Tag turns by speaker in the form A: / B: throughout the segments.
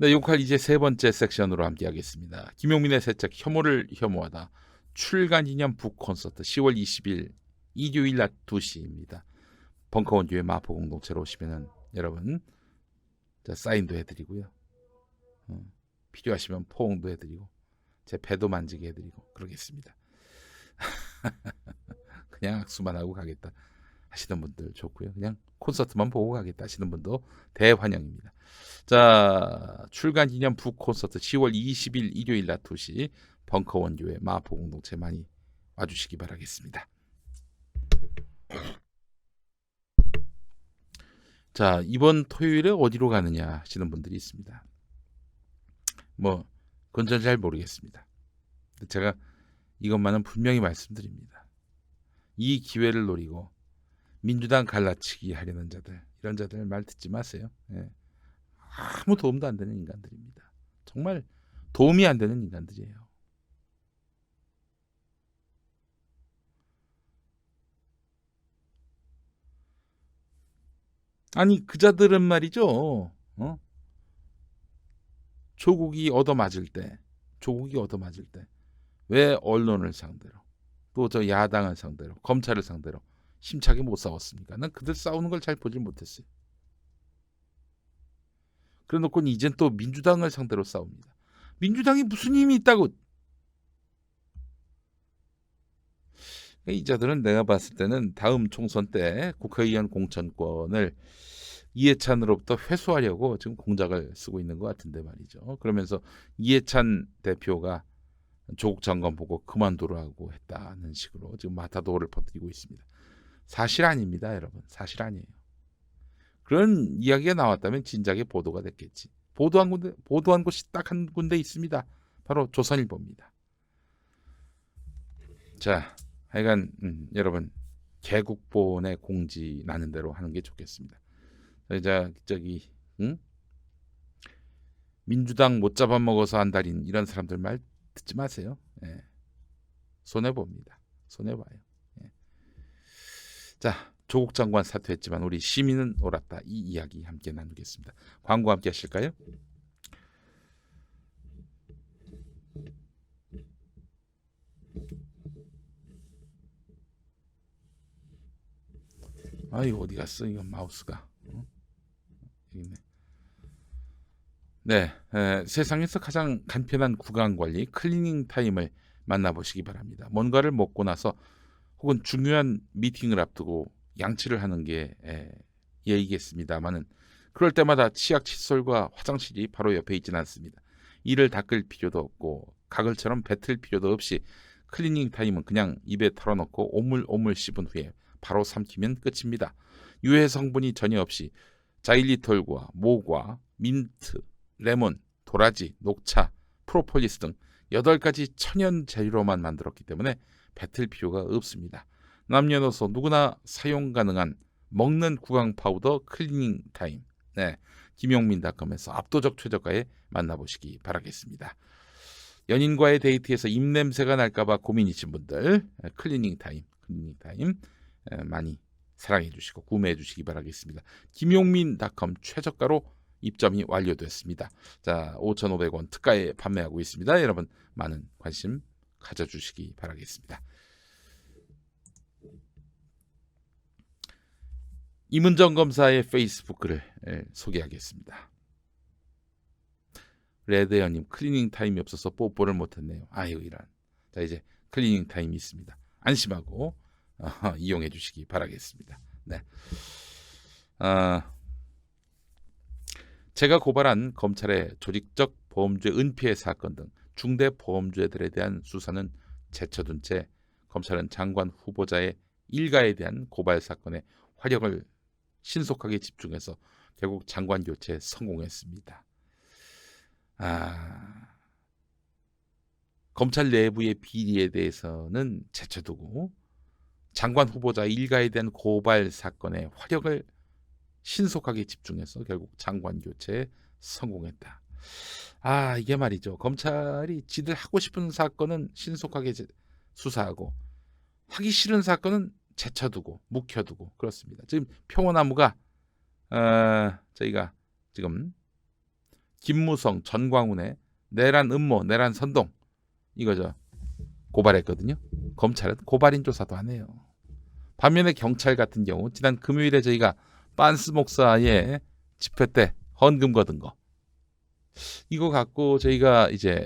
A: 네, 욕할 이제 세 번째 섹션으로 함께하겠습니다. 김용민의 새 책 혐오를 혐오하다 출간 기념 북 콘서트 10월 20일 일요일 낮 2시입니다. 벙커원교회 마포 공동체로 오시면은 여러분 사인도 해드리고요. 필요하시면 포옹도 해드리고 제 배도 만지게 해드리고 그러겠습니다. 그냥 악수만 하고 가겠다 하시는 분들 좋고요. 그냥 콘서트만 보고 가겠다 하시는 분도 대환영입니다. 자, 출간 기념 북 콘서트 10월 20일 일요일 낮 2시 벙커원교회 마포 공동체 많이 와주시기 바라겠습니다. 자, 이번 토요일에 어디로 가느냐 하시는 분들이 있습니다. 그건 전 잘 모르겠습니다. 제가 이것만은 분명히 말씀드립니다. 이 기회를 노리고 민주당 갈라치기 하려는 자들, 이런 자들 말 듣지 마세요. 예. 아무 도움도 안 되는 인간들입니다. 정말 도움이 안 되는 인간들이에요. 아니 그 자들은 말이죠. 조국이 얻어맞을 때 왜 언론을 상대로 또 저 야당을 상대로 검찰을 상대로 힘차게 못 싸웠습니까? 난 그들 싸우는 걸 잘 보질 못했어요. 그래놓고 이젠 또 민주당을 상대로 싸웁니다. 민주당이 무슨 힘이 있다고? 이 자들은 내가 봤을 때는 다음 총선 때 국회의원 공천권을 이해찬으로부터 회수하려고 지금 공작을 쓰고 있는 것 같은데 말이죠. 그러면서 이해찬 대표가 조국 장관 보고 그만두라고 했다는 식으로 지금 마타도를 퍼뜨리고 있습니다. 사실 아닙니다, 여러분. 사실 아니에요. 그런 이야기가 나왔다면 진작에 보도가 됐겠지. 보도한 곳이 딱 한 군데 있습니다. 바로 조선일보입니다. 자, 하여간 여러분 개국본의 공지 나는 대로 하는 게 좋겠습니다. 저기 민주당 못 잡아먹어서 안달인 이런 사람들 말 듣지 마세요. 예. 손해봅니다. 손해봐요. 예. 자, 조국 장관 사퇴했지만 우리 시민은 옳았다. 이 이야기 함께 나누겠습니다. 광고 함께 하실까요? 아이 어디 갔어? 이거 마우스가. 여기 있네. 네, 세상에서 가장 간편한 구강 관리 클리닝 타임을 만나보시기 바랍니다. 뭔가를 먹고 나서 혹은 중요한 미팅을 앞두고 양치를 하는 게 예의겠습니다만은 그럴 때마다 치약 칫솔과 화장실이 바로 옆에 있지는 않습니다. 이를 닦을 필요도 없고 가글처럼 뱉을 필요도 없이 클리닝 타임은 그냥 입에 털어놓고 오물오물 씹은 후에 바로 삼키면 끝입니다. 유해 성분이 전혀 없이 자일리톨과 모과, 민트, 레몬, 도라지, 녹차, 프로폴리스 등 8가지 천연 재료로만 만들었기 때문에 뱉을 필요가 없습니다. 남녀노소 누구나 사용 가능한 먹는 구강 파우더 클리닝 타임. 네, 김용민닷컴에서 압도적 최저가에 만나보시기 바라겠습니다. 연인과의 데이트에서 입냄새가 날까봐 고민이신 분들 클리닝 타임 많이 사랑해 주시고 구매해 주시기 바라겠습니다. 김용민닷컴 최저가로 입점이 완료됐습니다. 자, 5,500원 특가에 판매하고 있습니다. 여러분 많은 관심 가져주시기 바라겠습니다. 임은정 검사의 페이스북 글을 소개하겠습니다. 레드연님 클리닝 타임이 없어서 뽀뽀를 못했네요. 아유 이런. 자 이제 클리닝 타임이 있습니다. 안심하고 이용해 주시기 바라겠습니다. 네. 제가 고발한 검찰의 조직적 범죄 은폐 사건 등 중대 범죄들에 대한 수사는 제쳐둔 채 검찰은 장관 후보자의 일가에 대한 고발 사건에 화력을 신속하게 집중해서 결국 장관 교체에 성공했습니다. 검찰 내부의 비리에 대해서는 제쳐두고 장관 후보자 일가에 대한 고발 사건에 화력을 신속하게 집중해서 결국 장관 교체에 성공했다. 이게 말이죠. 검찰이 지들 하고 싶은 사건은 신속하게 수사하고 하기 싫은 사건은 제쳐두고 묵혀두고 그렇습니다. 지금 평화나무가 저희가 지금 김무성, 전광훈의 내란 음모, 내란 선동 이거죠. 고발했거든요. 검찰은 고발인 조사도 안 해요. 반면에 경찰 같은 경우 지난 금요일에 저희가 빤스 목사의 집회 때 헌금 거둔 거 이거 갖고 저희가 이제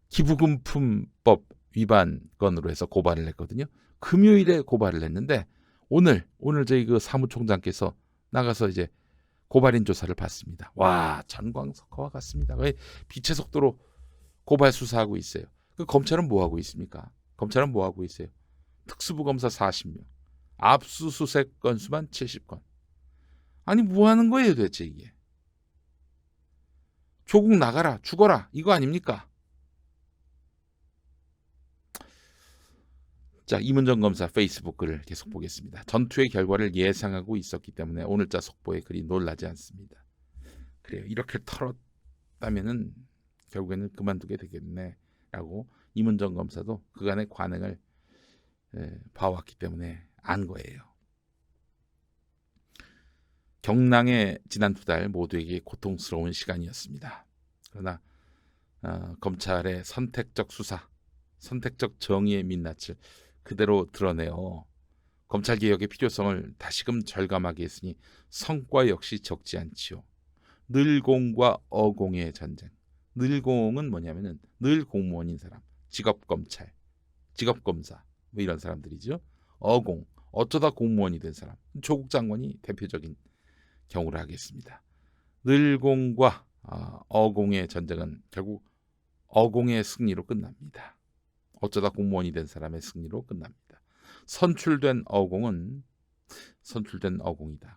A: 기부금품법 위반 건으로 해서 고발을 했거든요. 금요일에 고발을 했는데 오늘 저희 그 사무총장께서 나가서 이제 고발인 조사를 받습니다. 와, 전광석화와 같습니다. 거의 빛의 속도로 고발 수사하고 있어요. 그 검찰은 뭐 하고 있습니까? 검찰은 뭐 하고 있어요? 특수부 검사 40명, 압수수색 건수만 70건. 아니 뭐 하는 거예요 도대체 이게? 조국 나가라, 죽어라 이거 아닙니까? 자, 이문정 검사 페이스북 글을 계속 보겠습니다. 전투의 결과를 예상하고 있었기 때문에 오늘자 속보에 그리 놀라지 않습니다. 그래요. 이렇게 털었다면은 결국에는 그만두게 되겠네라고 이문정 검사도 그간의 관행을 봐왔기 때문에 안 거예요. 경랑의 지난 2달 모두에게 고통스러운 시간이었습니다. 그러나 검찰의 선택적 수사, 선택적 정의의 민낯을 그대로 드러내어 검찰개혁의 필요성을 다시금 절감하게 했으니 성과 역시 적지 않지요. 늘공과 어공의 전쟁. 늘공은 뭐냐면은 늘 공무원인 사람, 직업검찰, 직업검사 뭐 이런 사람들이죠. 어공, 어쩌다 공무원이 된 사람, 조국 장관이 대표적인 경우를 하겠습니다. 늘공과 어공의 전쟁은 결국 어공의 승리로 끝납니다. 어쩌다 공무원이 된 사람의 승리로 끝납니다. 선출된 어공이다.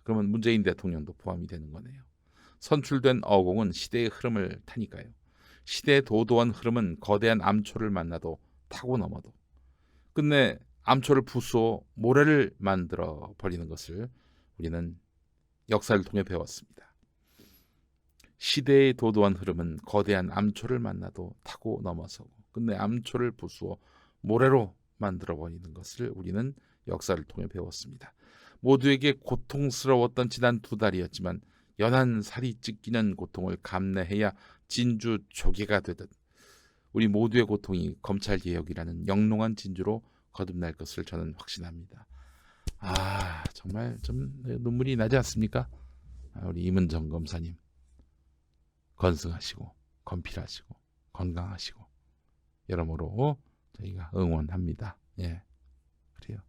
A: 그러면 문재인 대통령도 포함이 되는 거네요. 선출된 어공은 시대의 흐름을 타니까요. 시대의 도도한 흐름은 거대한 암초를 만나도 타고 넘어도 끝내 암초를 부수어 모래를 만들어 버리는 것을 우리는 역사를 통해 배웠습니다. 시대의 도도한 흐름은 거대한 암초를 만나도 타고 넘어서고 끝내 암초를 부수어 모래로 만들어버리는 것을 우리는 역사를 통해 배웠습니다. 모두에게 고통스러웠던 지난 2달이었지만 연한 살이 찢기는 고통을 감내해야 진주 조개가 되듯 우리 모두의 고통이 검찰개혁이라는 영롱한 진주로 거듭날 것을 저는 확신합니다. 정말 좀 눈물이 나지 않습니까? 우리 이문정 검사님 건승하시고 건필하시고 건강하시고 여러모로 저희가 응원합니다. 예, 그래요.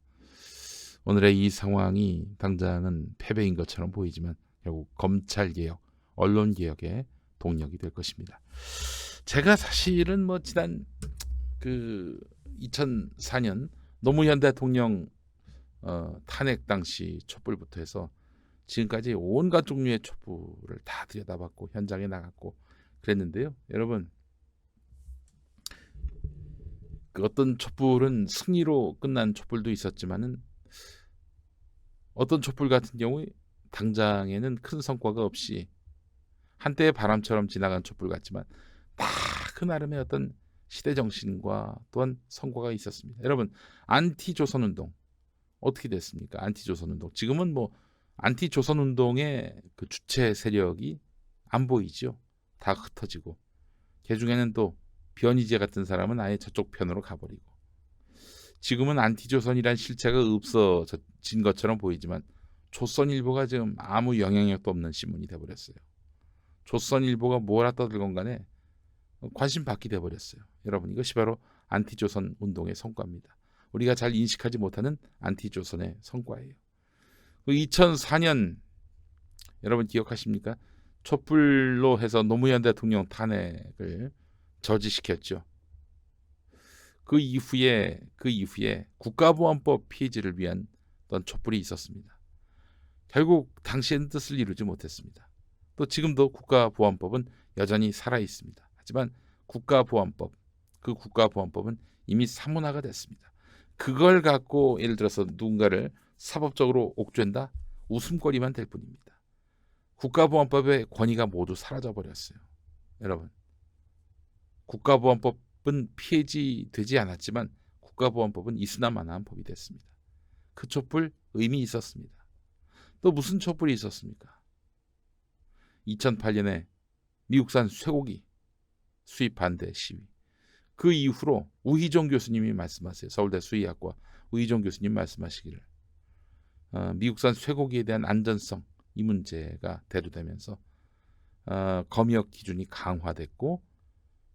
A: 오늘의 이 상황이 당장은 패배인 것처럼 보이지만 결국 검찰개혁, 언론개혁의 동력이 될 것입니다. 제가 사실은 뭐 지난 2004년 노무현 대통령 탄핵 당시 촛불부터 해서 지금까지 온갖 종류의 촛불을 다 들여다봤고 현장에 나갔고 그랬는데요. 여러분 그 어떤 촛불은 승리로 끝난 촛불도 있었지만은 어떤 촛불 같은 경우에 당장에는 큰 성과가 없이 한때의 바람처럼 지나간 촛불 같지만 다 그 나름의 어떤 시대 정신과 또한 성과가 있었습니다. 여러분 안티조선운동 어떻게 됐습니까? 안티조선운동 지금은 뭐 안티조선운동의 그 주체 세력이 안 보이죠. 다 흩어지고 그 중에는 또 변희재 같은 사람은 아예 저쪽 편으로 가버리고 지금은 안티조선이란 실체가 없어진 것처럼 보이지만 조선일보가 지금 아무 영향력도 없는 신문이 돼버렸어요. 조선일보가 뭐라 떠들건 간에 관심 받게 돼버렸어요. 여러분 이것이 바로 안티조선 운동의 성과입니다. 우리가 잘 인식하지 못하는 안티조선의 성과예요. 2004년 여러분 기억하십니까? 촛불로 해서 노무현 대통령 탄핵을 저지시켰죠. 그 이후에 국가보안법 폐지를 위한 어떤 촛불이 있었습니다. 결국 당시엔 뜻을 이루지 못했습니다. 또 지금도 국가보안법은 여전히 살아 있습니다. 하지만 국가보안법은 이미 사문화가 됐습니다. 그걸 갖고 예를 들어서 누군가를 사법적으로 옥죄다 웃음거리만 될 뿐입니다. 국가보안법의 권위가 모두 사라져버렸어요. 여러분 국가보안법은 폐지되지 않았지만 국가보안법은 있으나마나한 법이 됐습니다. 그 촛불 의미 있었습니다. 또 무슨 촛불이 있었습니까? 2008년에 미국산 쇠고기 수입 반대 시위. 그 이후로 우희종 교수님이 말씀하세요. 서울대 수의학과 우희종 교수님 말씀하시기를 미국산 쇠고기에 대한 안전성 이 문제가 대두되면서 검역 기준이 강화됐고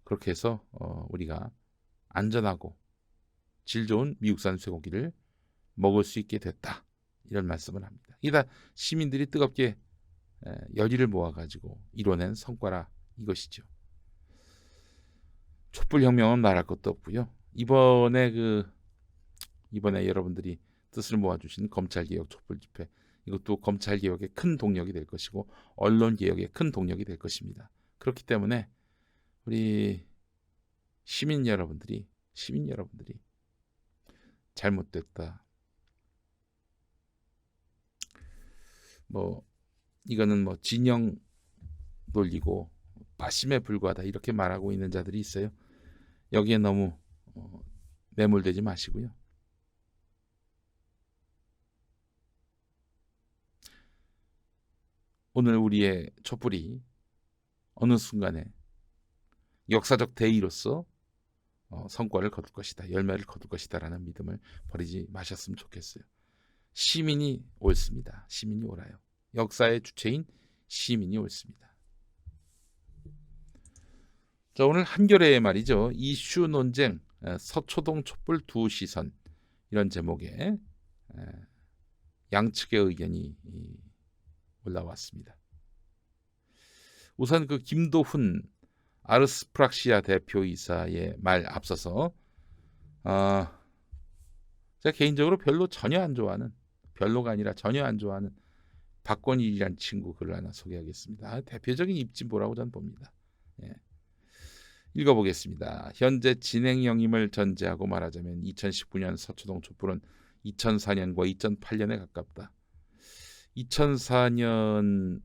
A: 그렇게 해서 우리가 안전하고 질 좋은 미국산 쇠고기를 먹을 수 있게 됐다. 이런 말씀을 합니다. 이게 다 시민들이 뜨겁게 열의를 모아가지고 이뤄낸 성과라 이것이죠. 촛불혁명은 말할 것도 없고요. 이번에 여러분들이 뜻을 모아주신 검찰개혁 촛불집회 이것도 검찰개혁의 큰 동력이 될 것이고 언론개혁의 큰 동력이 될 것입니다. 그렇기 때문에 우리 시민 여러분들이 잘못됐다. 이거는 진영 논리고 빠심에 불과하다 이렇게 말하고 있는 자들이 있어요. 여기에 너무 매몰되지 마시고요. 오늘 우리의 촛불이 어느 순간에 역사적 대의로서 성과를 거둘 것이다. 열매를 거둘 것이다 라는 믿음을 버리지 마셨으면 좋겠어요. 시민이 옳습니다. 시민이 옳아요. 역사의 주체인 시민이 옳습니다. 자, 오늘 한겨레의 말이죠. 이슈 논쟁 서초동 촛불 두 시선 이런 제목의 양측의 의견이 올라왔습니다. 우선 김도훈 아르스프락시아 대표이사의 말 앞서서 제가 개인적으로 별로가 아니라 전혀 안 좋아하는 박건일이란 친구 글을 하나 소개하겠습니다. 대표적인 입진보라고 저는 봅니다. 읽어보겠습니다. 현재 진행형임을 전제하고 말하자면 2019년 서초동 촛불은 2004년과 2008년에 가깝다. 2004년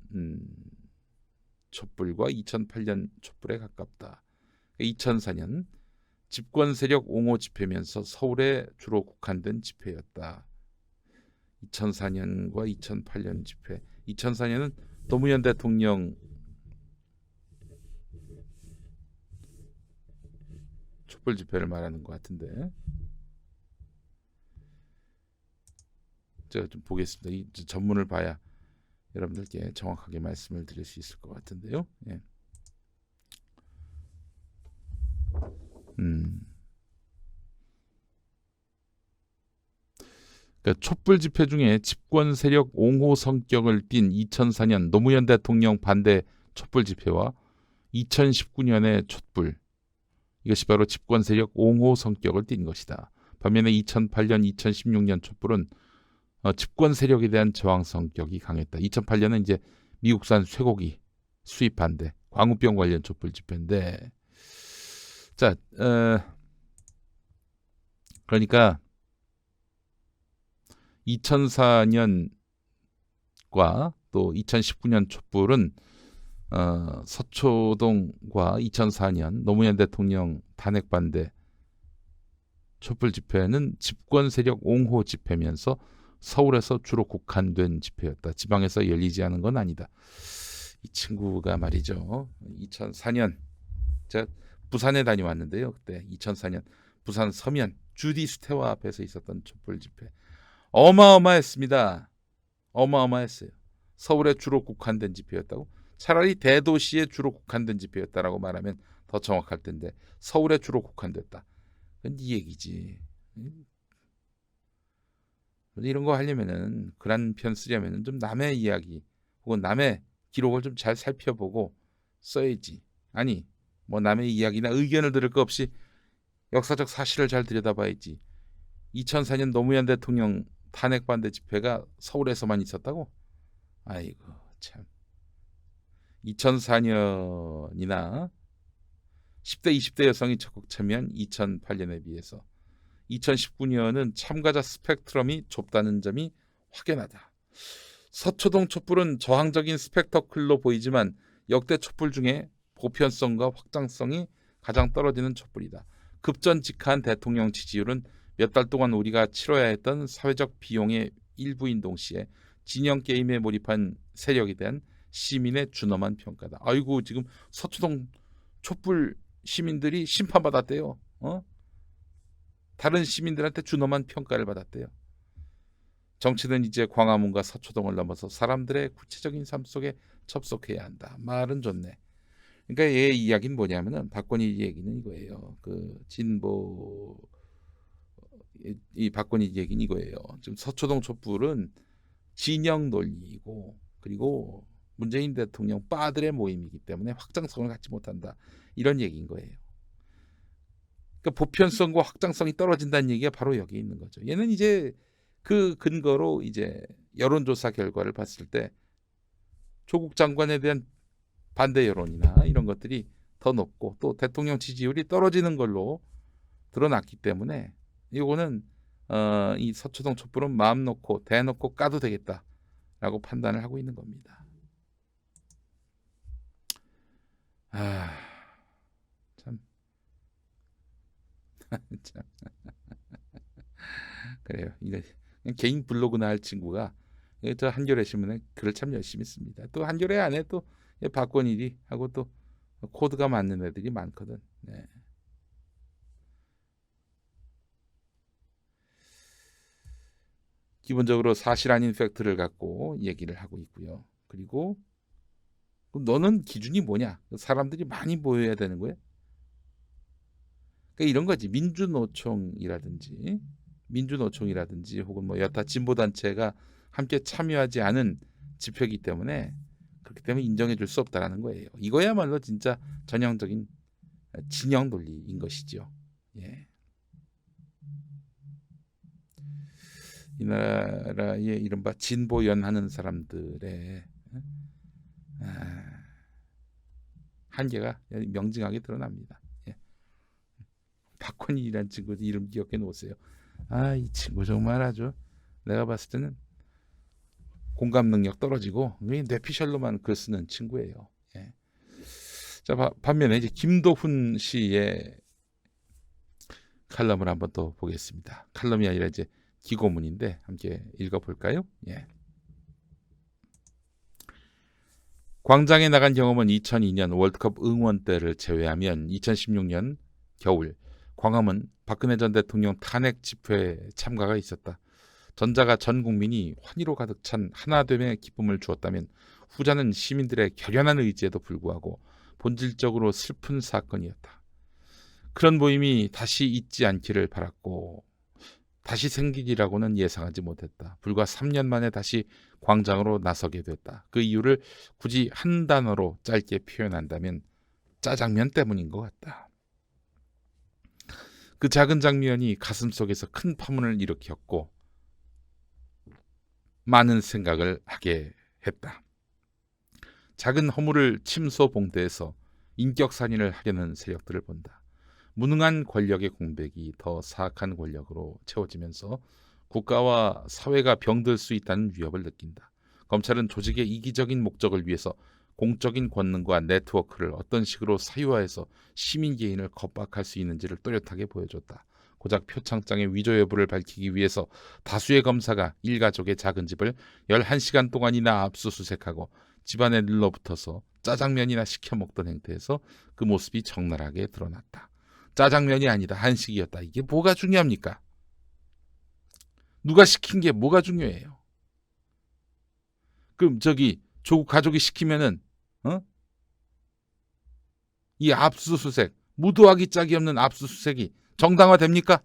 A: 촛불과 2008년 촛불에 가깝다. 2004년 집권 세력 옹호 집회면서 서울에 주로 국한된 집회였다. 2004년과 2008년 집회. 2004년은 노무현 대통령 촛불 집회를 말하는 것 같은데 제가 좀 보겠습니다. 이 전문을 봐야 여러분들께 정확하게 말씀을 드릴 수 있을 것 같은데요. 예. 그러니까 촛불 집회 중에 집권 세력 옹호 성격을 띤 2004년 노무현 대통령 반대 촛불 집회와 2019년의 촛불 이것이 바로 집권 세력 옹호 성격을 띈 것이다. 반면에 2008년, 2016년 촛불은 집권 세력에 대한 저항 성격이 강했다. 2008년은 이제 미국산 쇠고기 수입 반대, 광우병 관련 촛불 집회인데, 자, 그러니까 2004년과 또 2019년 촛불은 서초동과 2004년 노무현 대통령 탄핵 반대 촛불 집회는 집권 세력 옹호 집회면서 서울에서 주로 국한된 집회였다. 지방에서 열리지 않은 건 아니다. 이 친구가 말이죠. 2004년 제가 부산에 다녀왔는데요. 그때 2004년 부산 서면 주디 수태화 앞에서 있었던 촛불 집회 어마어마했습니다. 어마어마했어요. 서울에 주로 국한된 집회였다고? 차라리 대도시에 주로 국한된 집회였다라고 말하면 더 정확할 텐데 서울에 주로 국한됐다. 그건 네 얘기지. 이런 거 하려면은 그런 편 쓰려면은 좀 남의 이야기 혹은 남의 기록을 좀 잘 살펴보고 써야지. 아니 남의 이야기나 의견을 들을 거 없이 역사적 사실을 잘 들여다봐야지. 2004년 노무현 대통령 탄핵 반대 집회가 서울에서만 있었다고? 아이고 참. 2004년이나 10대 20대 여성이 적극 참여한 2008년에 비해서 2019년은 참가자 스펙트럼이 좁다는 점이 확연하다. 서초동 촛불은 저항적인 스펙터클로 보이지만 역대 촛불 중에 보편성과 확장성이 가장 떨어지는 촛불이다. 급전직한 대통령 지지율은 몇 달 동안 우리가 치러야 했던 사회적 비용의 일부인 동시에 진영 게임에 몰입한 세력에 대한 시민의 준엄한 평가다. 아이고 지금 서초동 촛불 시민들이 심판받았대요. 다른 시민들한테 준엄한 평가를 받았대요. 정치는 이제 광화문과 서초동을 넘어서 사람들의 구체적인 삶 속에 접속해야 한다. 말은 좋네. 그러니까 얘 이야기는 뭐냐면은 박건희 얘기는 이거예요. 그 진보 이 박건희 얘기는 이거예요. 지금 서초동 촛불은 진영 논리이고 그리고 문재인 대통령 빠들의 모임이기 때문에 확장성을 갖지 못한다. 이런 얘기인 거예요. 그러니까 보편성과 확장성이 떨어진다는 얘기가 바로 여기 있는 거죠. 얘는 이제 그 근거로 이제 여론조사 결과를 봤을 때 조국 장관에 대한 반대 여론이나 이런 것들이 더 높고 또 대통령 지지율이 떨어지는 걸로 드러났기 때문에 이거는 이 서초동 촛불은 마음 놓고 대놓고 까도 되겠다라고 판단을 하고 있는 겁니다. 참. 참. 그래요. 이거 개인 블로그나 할 친구가 저 한겨레 신문에 글을 참 열심히 씁니다. 또 한겨레 안에 또 박건일이 하고 또 코드가 맞는 애들이 많거든. 네. 기본적으로 사실 아닌 팩트를 갖고 얘기를 하고 있고요. 그리고 그럼 너는 기준이 뭐냐? 사람들이 많이 모여야 되는 거야? 그러니까 이런 거지. 민주노총이라든지 혹은 뭐 여타 진보단체가 함께 참여하지 않은 집회이기 때문에 그렇기 때문에 인정해 줄 수 없다라는 거예요. 이거야말로 진짜 전형적인 진영 논리인 것이죠. 예. 이 나라의 이른바 진보연하는 사람들의 한계가 명징하게 드러납니다. 예. 박건희라는 친구 이름 기억해 놓으세요. 이 친구 정말 아주 내가 봤을 때는 공감 능력 떨어지고 뇌피셜로만 글 쓰는 친구예요. 예. 자, 반면에 이제 김도훈 씨의 칼럼을 한번 또 보겠습니다. 칼럼이 아니라 이제 기고문인데 함께 읽어볼까요? 예. 광장에 나간 경험은 2002년 월드컵 응원 때를 제외하면 2016년 겨울 광화문 박근혜 전 대통령 탄핵 집회 참가가 있었다. 전자가 전 국민이 환희로 가득 찬 하나됨의 기쁨을 주었다면 후자는 시민들의 결연한 의지에도 불구하고 본질적으로 슬픈 사건이었다. 그런 모임이 다시 있지 않기를 바랐고 다시 생기리라고는 예상하지 못했다. 불과 3년 만에 다시 광장으로 나서게 됐다. 그 이유를 굳이 한 단어로 짧게 표현한다면 짜장면 때문인 것 같다. 그 작은 장면이 가슴속에서 큰 파문을 일으켰고 많은 생각을 하게 했다. 작은 허물을 침소봉대에서 인격살인을 하려는 세력들을 본다. 무능한 권력의 공백이 더 사악한 권력으로 채워지면서 국가와 사회가 병들 수 있다는 위협을 느낀다. 검찰은 조직의 이기적인 목적을 위해서 공적인 권능과 네트워크를 어떤 식으로 사유화해서 시민 개인을 겁박할 수 있는지를 또렷하게 보여줬다. 고작 표창장의 위조 여부를 밝히기 위해서 다수의 검사가 일가족의 작은 집을 11시간 동안이나 압수수색하고 집안에 늘러붙어서 짜장면이나 시켜 먹던 행태에서 그 모습이 적나라하게 드러났다. 짜장면이 아니다. 한식이었다. 이게 뭐가 중요합니까? 누가 시킨 게 뭐가 중요해요? 그럼 저기 조국 가족이 시키면은 이 압수수색, 무도하기 짝이 없는 압수수색이 정당화됩니까?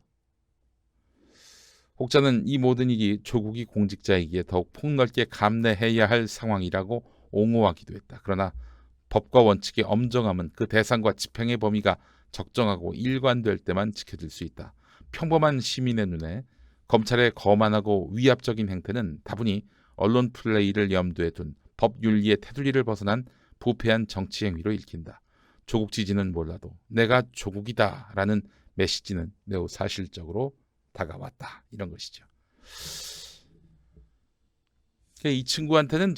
A: 혹자는 이 모든 일이 조국이 공직자이기에 더욱 폭넓게 감내해야 할 상황이라고 옹호하기도 했다. 그러나 법과 원칙의 엄정함은 그 대상과 집행의 범위가 적정하고 일관될 때만 지켜질 수 있다. 평범한 시민의 눈에 검찰의 거만하고 위압적인 행태는 다분히 언론 플레이를 염두에 둔 법윤리의 테두리를 벗어난 부패한 정치 행위로 읽힌다. 조국 지지는 몰라도 내가 조국이다라는 메시지는 매우 사실적으로 다가왔다. 이런 것이죠. 이 친구한테는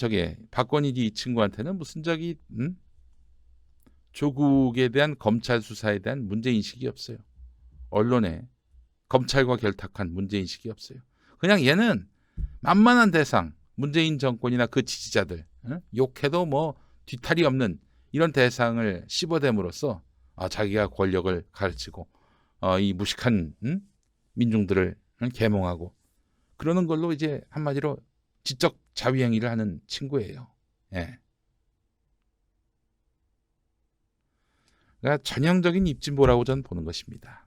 A: 박건희이 친구한테는 무슨 조국에 대한 검찰 수사에 대한 문제인식이 없어요. 언론에 검찰과 결탁한 문제인식이 없어요. 그냥 얘는 만만한 대상, 문재인 정권이나 그 지지자들 욕해도 뭐 뒤탈이 없는 이런 대상을 씹어댐으로써 자기가 권력을 가르치고 이 무식한 민중들을 계몽하고 그러는 걸로 이제 한마디로 지적 자위행위를 하는 친구예요. 예. 그러니까 전형적인 입진보라고 저는 보는 것입니다.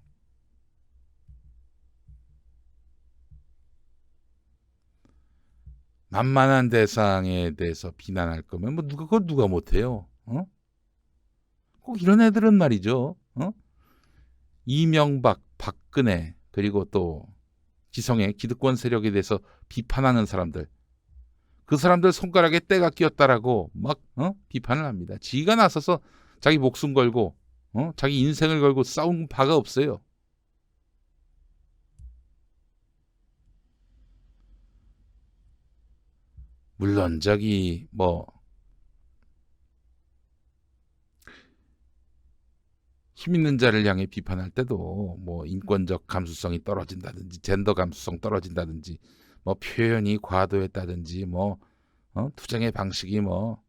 A: 만만한 대상에 대해서 비난할 거면 뭐 그걸 누가 못해요. 꼭 이런 애들은 말이죠. 이명박, 박근혜 그리고 또 기성의 기득권 세력에 대해서 비판하는 사람들, 그 사람들 손가락에 때가 끼었다라고 막 비판을 합니다. 지가 나서서 자기 목숨 걸고 자기 인생을 걸고 싸운 바가 없어요. 물론 저기 뭐 힘 있는 자를 향해 비판할 때도 뭐 인권적 감수성이 떨어진다든지 젠더 감수성 떨어진다든지 뭐 표현이 과도했다든지 뭐 투쟁의 방식이 뭐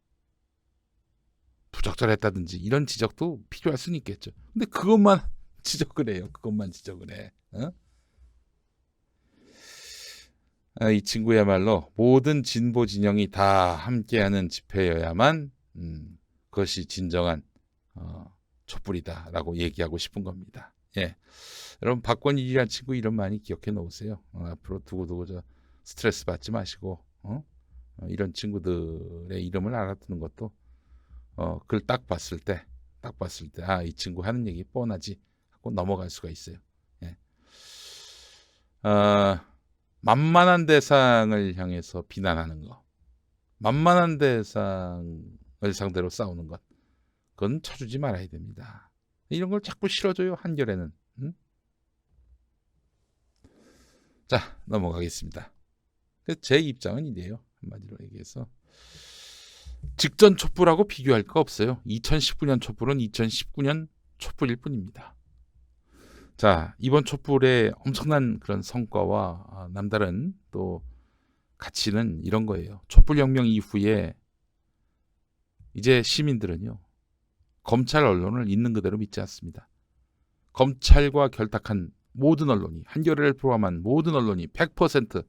A: 부적절했다든지 이런 지적도 필요할 수는 있겠죠. 근데 그것만 지적을 해요. 그것만 지적을 해. 이 친구야말로 모든 진보 진영이 다 함께하는 집회여야만 그것이 진정한 촛불이다라고 얘기하고 싶은 겁니다. 예, 여러분 박권일이라는 친구 이름 많이 기억해 놓으세요. 앞으로 두고두고 저 스트레스 받지 마시고 이런 친구들의 이름을 알아두는 것도 그걸 딱 봤을 때 이 친구 하는 얘기 뻔하지 하고 넘어갈 수가 있어요. 예. 만만한 대상을 향해서 비난하는 거, 만만한 대상을 상대로 싸우는 것, 그건 쳐주지 말아야 됩니다. 이런 걸 자꾸 실어줘요, 한결에는. 자, 넘어가겠습니다. 제 입장은 이래요. 한마디로 얘기해서 직전 촛불하고 비교할 거 없어요. 2019년 촛불은 2019년 촛불일 뿐입니다. 자, 이번 촛불의 엄청난 그런 성과와 남다른 또 가치는 이런 거예요. 촛불혁명 이후에 이제 시민들은요, 검찰 언론을 있는 그대로 믿지 않습니다. 검찰과 결탁한 모든 언론이, 한겨레를 포함한 모든 언론이 100%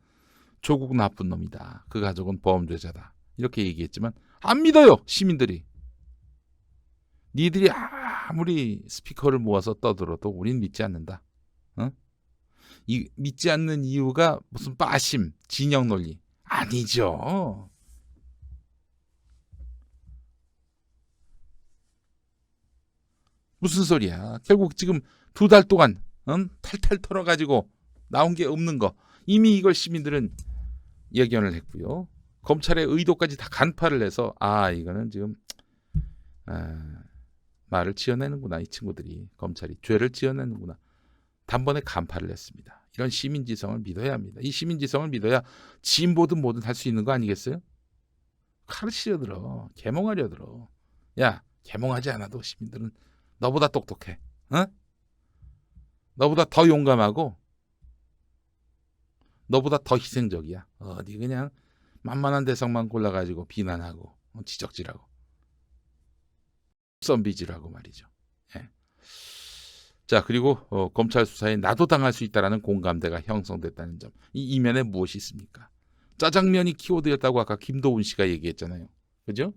A: 조국 나쁜 놈이다. 그 가족은 범죄자다. 이렇게 얘기했지만 안 믿어요, 시민들이. 니들이 아무리 스피커를 모아서 떠들어도 우린 믿지 않는다. 믿지 않는 이유가 무슨 빠심, 진영 논리. 아니죠. 무슨 소리야. 결국 지금 2달 동안 탈탈 털어가지고 나온 게 없는 거. 이미 이걸 시민들은 예견을 했고요. 검찰의 의도까지 다 간파를 해서 이거는 지금 말을 지어내는구나. 이 친구들이 검찰이 죄를 지어내는구나. 단번에 간파를 했습니다. 이런 시민지성을 믿어야 합니다. 이 시민지성을 믿어야 진보든 뭐든 할 수 있는 거 아니겠어요? 가르치려 들어. 계몽하려 들어. 야, 계몽하지 않아도 시민들은 너보다 똑똑해. 너보다 더 용감하고 너보다 더 희생적이야. 어디 그냥 만만한 대상만 골라가지고 비난하고 지적질하고 썸비질하고 말이죠. 예. 자, 그리고 검찰 수사에 나도 당할 수 있다라는 공감대가 형성됐다는 점. 이 이면에 무엇이 있습니까? 짜장면이 키워드였다고 아까 김도훈 씨가 얘기했잖아요. 그죠?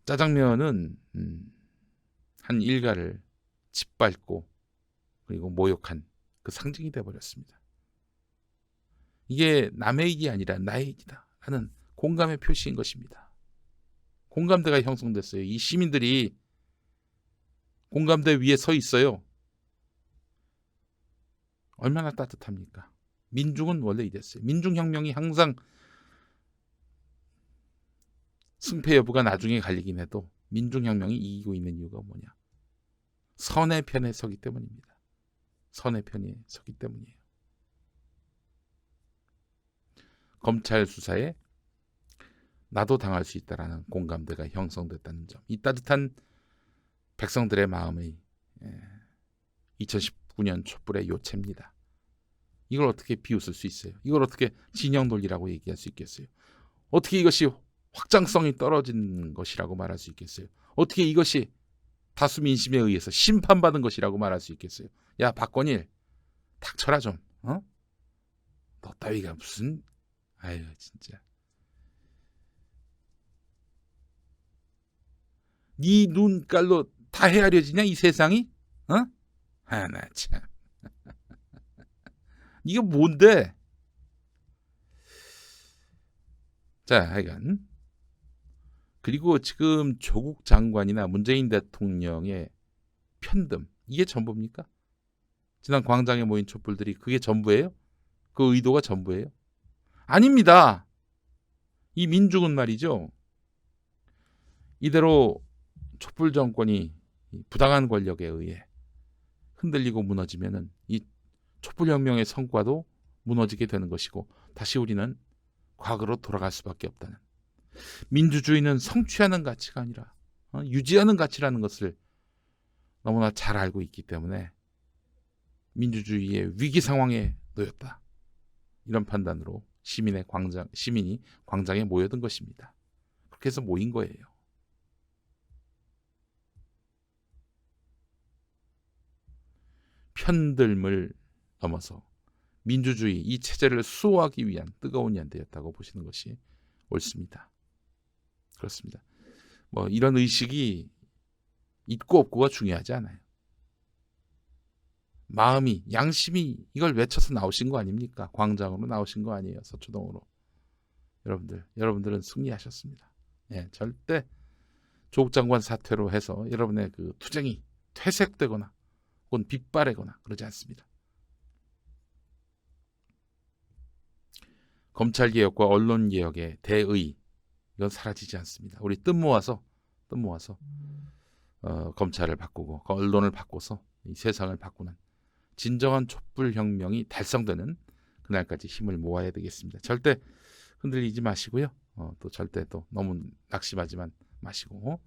A: 짜장면은 한 일가를 짓밟고 그리고 모욕한 그 상징이 돼버렸습니다. 이게 남의 얘기 아니라 나의 얘기다 하는 공감의 표시인 것입니다. 공감대가 형성됐어요. 이 시민들이 공감대 위에 서 있어요. 얼마나 따뜻합니까? 민중은 원래 이랬어요. 민중혁명이 항상 승패 여부가 나중에 갈리긴 해도 민중혁명이 이기고 있는 이유가 뭐냐? 선의 편에 서기 때문입니다. 선의 편에 서기 때문이에요. 검찰 수사에 나도 당할 수 있다라는 공감대가 형성됐다는 점. 이 따뜻한 백성들의 마음의 2019년 촛불의 요체입니다. 이걸 어떻게 비웃을 수 있어요? 이걸 어떻게 진영 논리라고 얘기할 수 있겠어요? 어떻게 이것이 확장성이 떨어진 것이라고 말할 수 있겠어요? 어떻게 이것이 다수 민심에 의해서 심판받은 것이라고 말할 수 있겠어요? 야, 박건일, 닥쳐라 좀. 어? 너 따위가 무슨, 아유 진짜. 네 눈깔로 다 헤아려지냐 이 세상이? 어? 하나 참. 이게 뭔데? 자, 하여간 그리고 지금 조국 장관이나 문재인 대통령의 편듦, 이게 전부입니까? 지난 광장에 모인 촛불들이 그게 전부예요? 그 의도가 전부예요? 아닙니다. 이 민중은 말이죠. 이대로 촛불 정권이 부당한 권력에 의해 흔들리고 무너지면은 이 촛불혁명의 성과도 무너지게 되는 것이고 다시 우리는 과거로 돌아갈 수밖에 없다는, 민주주의는 성취하는 가치가 아니라 유지하는 가치라는 것을 너무나 잘 알고 있기 때문에 민주주의의 위기 상황에 놓였다, 이런 판단으로 시민이 광장에 모여든 것입니다. 그렇게 해서 모인 거예요. 편들을 넘어서 민주주의 이 체제를 수호하기 위한 뜨거운 연대였다고 보시는 것이 옳습니다. 그렇습니다. 뭐 이런 의식이 있고 없고가 중요하지 않아요. 마음이, 양심이 이걸 외쳐서 나오신 거 아닙니까? 광장으로 나오신 거 아니에요. 서초동으로. 여러분들은 승리하셨습니다. 예, 절대 조국 장관 사퇴로 해서 여러분의 그 투쟁이 퇴색되거나 혹은 빗바래거나 그러지 않습니다. 검찰개혁과 언론개혁의 대의, 이건 사라지지 않습니다. 우리 뜻 모아서 검찰을 바꾸고 언론을 바꿔서 이 세상을 바꾸는 진정한 촛불혁명이 달성되는 그날까지 힘을 모아야 되겠습니다. 절대 흔들리지 마시고요. 또 절대 또 너무 낙심하지만 마시고,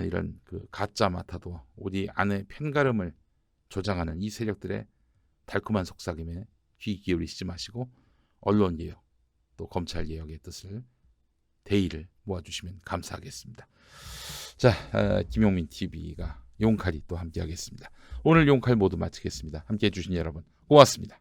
A: 이런 그 가짜 마타도 우리 안의 편가름을 조장하는 이 세력들의 달콤한 속삭임에 귀 기울이시지 마시고 언론개혁 또 검찰개혁의 뜻을, 대의를 모아주시면 감사하겠습니다. 자, 김용민 TV가 용칼이 또 함께하겠습니다. 오늘 용칼 모두 마치겠습니다. 함께해 주신 여러분 고맙습니다.